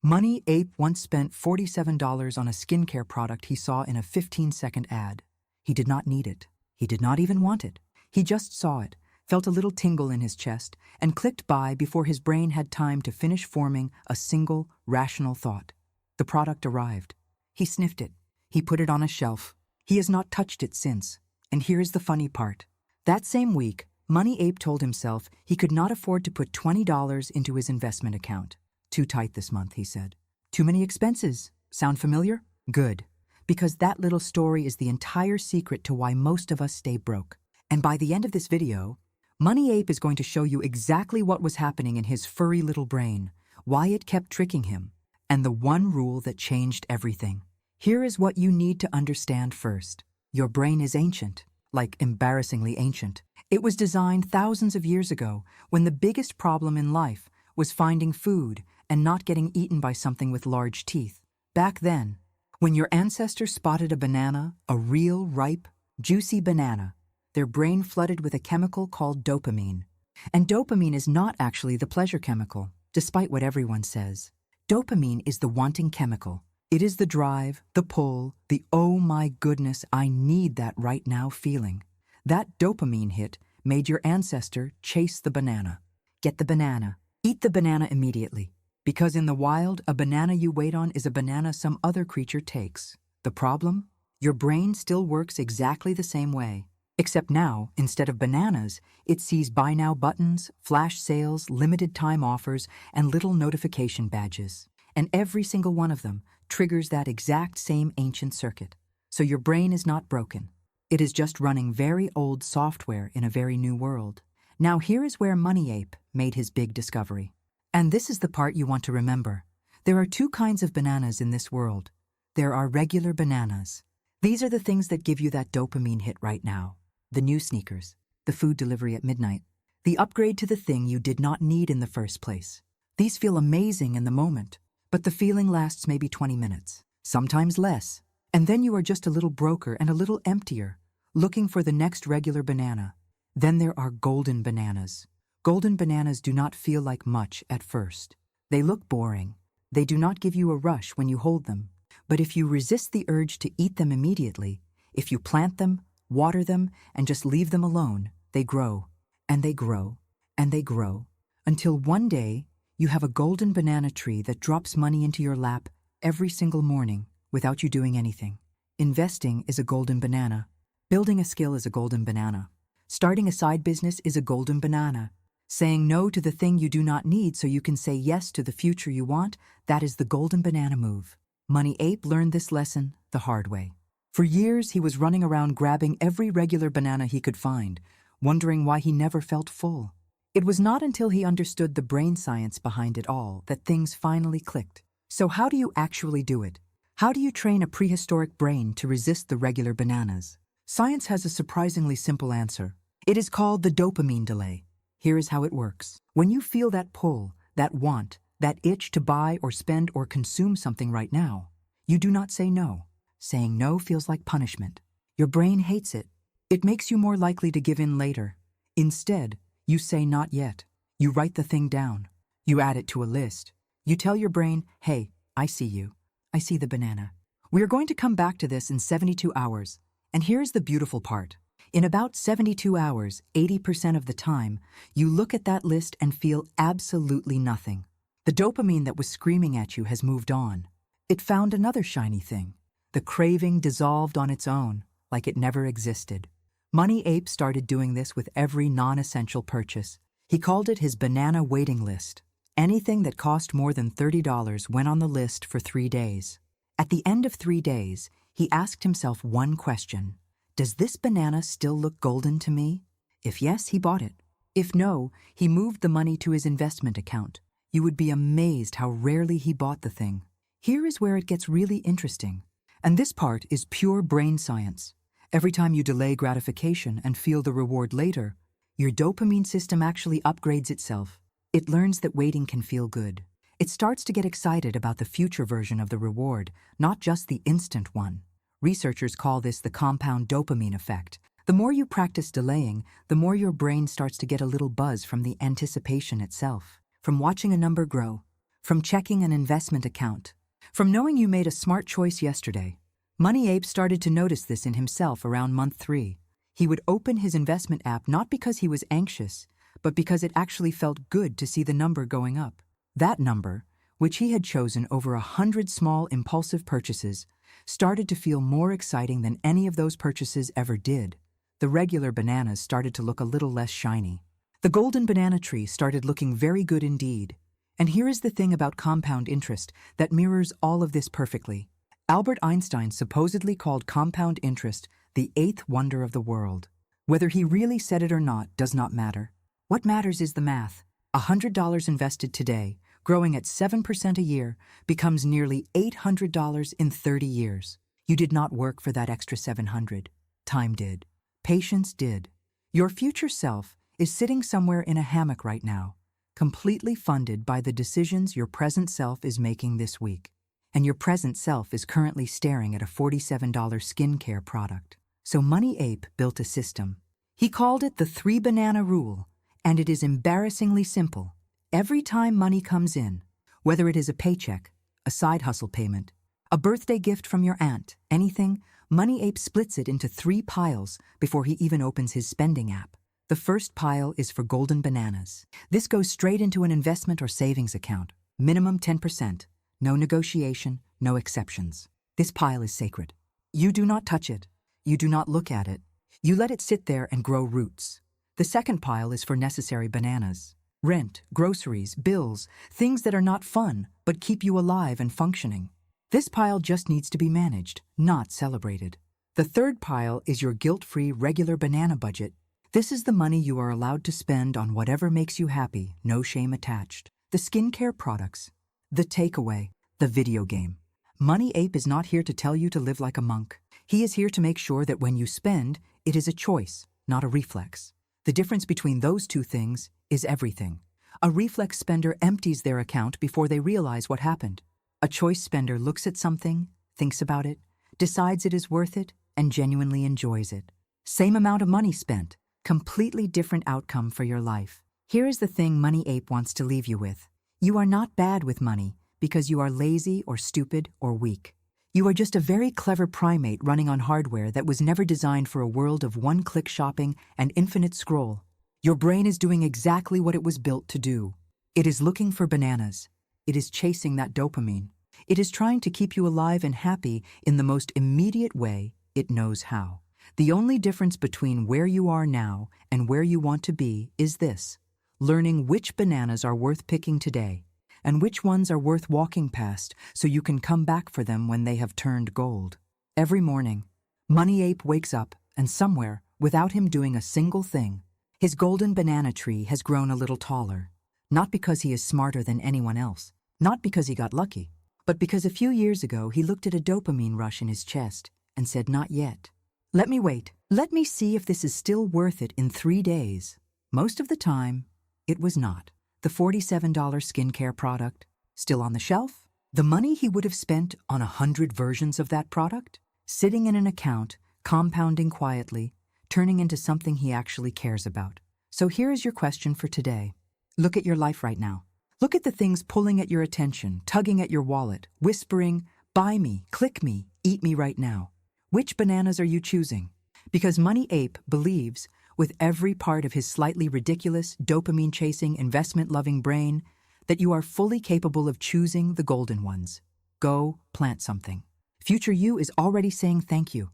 Money Ape once spent $47 on a skincare product he saw in a 15-second ad. He did not need it. He did not even want it. He just saw it, felt a little tingle in his chest, and clicked buy before his brain had time to finish forming a single, rational thought. The product arrived. He sniffed it. He put it on a shelf. He has not touched it since. And here's the funny part. That same week, Money Ape told himself he could not afford to put $20 into his investment account. Too tight this month, he said. Too many expenses. Sound familiar? Good. Because that little story is the entire secret to why most of us stay broke. And by the end of this video, Money Ape is going to show you exactly what was happening in his furry little brain, why it kept tricking him, and the one rule that changed everything. Here is what you need to understand first. Your brain is ancient, like embarrassingly ancient. It was designed thousands of years ago when the biggest problem in life was finding food and not getting eaten by something with large teeth. Back then, when your ancestors spotted a banana, a real, ripe, juicy banana, their brain flooded with a chemical called dopamine. And dopamine is not actually the pleasure chemical, despite what everyone says. Dopamine is the wanting chemical. It is the drive, the pull, the oh my goodness, I need that right now feeling. That dopamine hit made your ancestor chase the banana. Get the banana. Eat the banana immediately. Because in the wild, a banana you wait on is a banana some other creature takes. The problem? Your brain still works exactly the same way. Except now, instead of bananas, it sees buy now buttons, flash sales, limited time offers, and little notification badges. And every single one of them triggers that exact same ancient circuit. So your brain is not broken. It is just running very old software in a very new world. Now here is where Money Ape made his big discovery. And this is the part you want to remember. There are two kinds of bananas in this world. There are regular bananas. These are the things that give you that dopamine hit right now. The new sneakers, the food delivery at midnight, the upgrade to the thing you did not need in the first place. These feel amazing in the moment, but the feeling lasts maybe 20 minutes, sometimes less. And then you are just a little broker and a little emptier, looking for the next regular banana. Then there are golden bananas. Golden bananas do not feel like much at first. They look boring. They do not give you a rush when you hold them. But if you resist the urge to eat them immediately, if you plant them, water them, and just leave them alone, they grow, and they grow, and they grow, until one day you have a golden banana tree that drops money into your lap every single morning without you doing anything. Investing is a golden banana. Building a skill is a golden banana. Starting a side business is a golden banana. Saying no to the thing you do not need so you can say yes to the future you want, that is the golden banana move. Money Ape learned this lesson the hard way. For years, he was running around grabbing every regular banana he could find, wondering why he never felt full. It was not until he understood the brain science behind it all that things finally clicked. So how do you actually do it? How do you train a prehistoric brain to resist the regular bananas? Science has a surprisingly simple answer. It is called the dopamine delay. Here is how it works. When you feel that pull, that want, that itch to buy or spend or consume something right now, you do not say no. Saying no feels like punishment. Your brain hates it. It makes you more likely to give in later. Instead, you say not yet. You write the thing down. You add it to a list. You tell your brain, hey, I see you. I see the banana. We are going to come back to this in 72 hours. And here's the beautiful part. In about 72 hours, 80% of the time, you look at that list and feel absolutely nothing. The dopamine that was screaming at you has moved on. It found another shiny thing. The craving dissolved on its own, like it never existed. Money Ape started doing this with every non-essential purchase. He called it his banana waiting list. Anything that cost more than $30 went on the list for 3 days. At the end of 3 days, he asked himself one question. Does this banana still look golden to me? If yes, he bought it. If no, he moved the money to his investment account. You would be amazed how rarely he bought the thing. Here is where it gets really interesting. And this part is pure brain science. Every time you delay gratification and feel the reward later, your dopamine system actually upgrades itself. It learns that waiting can feel good. It starts to get excited about the future version of the reward, not just the instant one. Researchers call this the compound dopamine effect. The more you practice delaying, the more your brain starts to get a little buzz from the anticipation itself, from watching a number grow, from checking an investment account, from knowing you made a smart choice yesterday. Money Ape started to notice this in himself around month 3. He would open his investment app not because he was anxious, but because it actually felt good to see the number going up. That number, which he had chosen over 100 small impulsive purchases, started to feel more exciting than any of those purchases ever did. The regular bananas started to look a little less shiny. The golden banana tree started looking very good indeed. And here is the thing about compound interest that mirrors all of this perfectly. Albert Einstein supposedly called compound interest the 8th wonder of the world. Whether he really said it or not does not matter. What matters is the math. $100 invested today, growing at 7% a year, becomes nearly $800 in 30 years. You did not work for that extra $700. Time did. Patience did. Your future self is sitting somewhere in a hammock right now, completely funded by the decisions your present self is making this week. And your present self is currently staring at a $47 skincare product. So Money Ape built a system. He called it the 3-banana rule, and it is embarrassingly simple. Every time money comes in, whether it is a paycheck, a side hustle payment, a birthday gift from your aunt, anything, Money Ape splits it into 3 piles before he even opens his spending app. The first pile is for golden bananas. This goes straight into an investment or savings account. Minimum 10%. No negotiation, no exceptions. This pile is sacred. You do not touch it. You do not look at it. You let it sit there and grow roots. The second pile is for necessary bananas. Rent, groceries, bills, things that are not fun but keep you alive and functioning. This pile just needs to be managed, not celebrated. The third pile is your guilt-free regular banana budget. This is the money you are allowed to spend on whatever makes you happy, no shame attached. The skincare products, the takeaway, the video game. Money Ape is not here to tell you to live like a monk. He is here to make sure that when you spend, it is a choice, not a reflex. The difference between those two things is everything. A reflex spender empties their account before they realize what happened. A choice spender looks at something, thinks about it, decides it is worth it, and genuinely enjoys it. Same amount of money spent, completely different outcome for your life. Here is the thing Money Ape wants to leave you with. You are not bad with money because you are lazy or stupid or weak. You are just a very clever primate running on hardware that was never designed for a world of one-click shopping and infinite scroll. Your brain is doing exactly what it was built to do. It is looking for bananas. It is chasing that dopamine. It is trying to keep you alive and happy in the most immediate way it knows how. The only difference between where you are now and where you want to be is this: learning which bananas are worth picking today and which ones are worth walking past so you can come back for them when they have turned gold. Every morning, Money Ape wakes up and somewhere, without him doing a single thing, his golden banana tree has grown a little taller. Not because he is smarter than anyone else, not because he got lucky, but because a few years ago he looked at a dopamine rush in his chest and said, "Not yet. Let me wait. Let me see if this is still worth it in 3 days." Most of the time, it was not. The $47 skincare product, still on the shelf. The money he would have spent on 100 versions of that product, sitting in an account, compounding quietly, turning into something he actually cares about. So here is your question for today. Look at your life right now. Look at the things pulling at your attention, tugging at your wallet, whispering, "Buy me, click me, eat me right now." Which bananas are you choosing? Because Money Ape believes, with every part of his slightly ridiculous, dopamine-chasing, investment-loving brain, that you are fully capable of choosing the golden ones. Go plant something. Future you is already saying thank you.